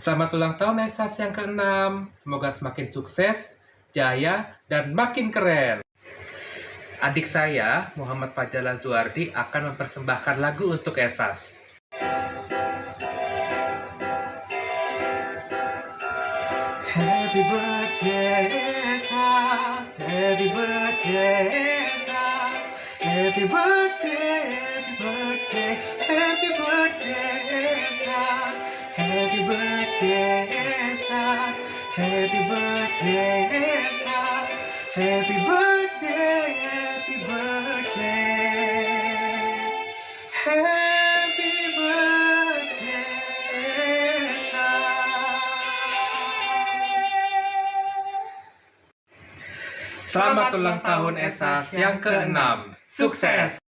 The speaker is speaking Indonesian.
Selamat ulang tahun Esas yang ke-6. Semoga semakin sukses, jaya, dan makin keren. Adik saya, Muhammad Fajala Zuardi, akan mempersembahkan lagu untuk Esas. Happy birthday, Esas. Happy birthday, Esas. Happy birthday, happy birthday, happy birthday, Esas. Happy birthday, Esas. Happy birthday, Esas. Happy birthday, happy birthday. Happy birthday, Esas. Selamat ulang tahun Esas yang ke-6. Sukses!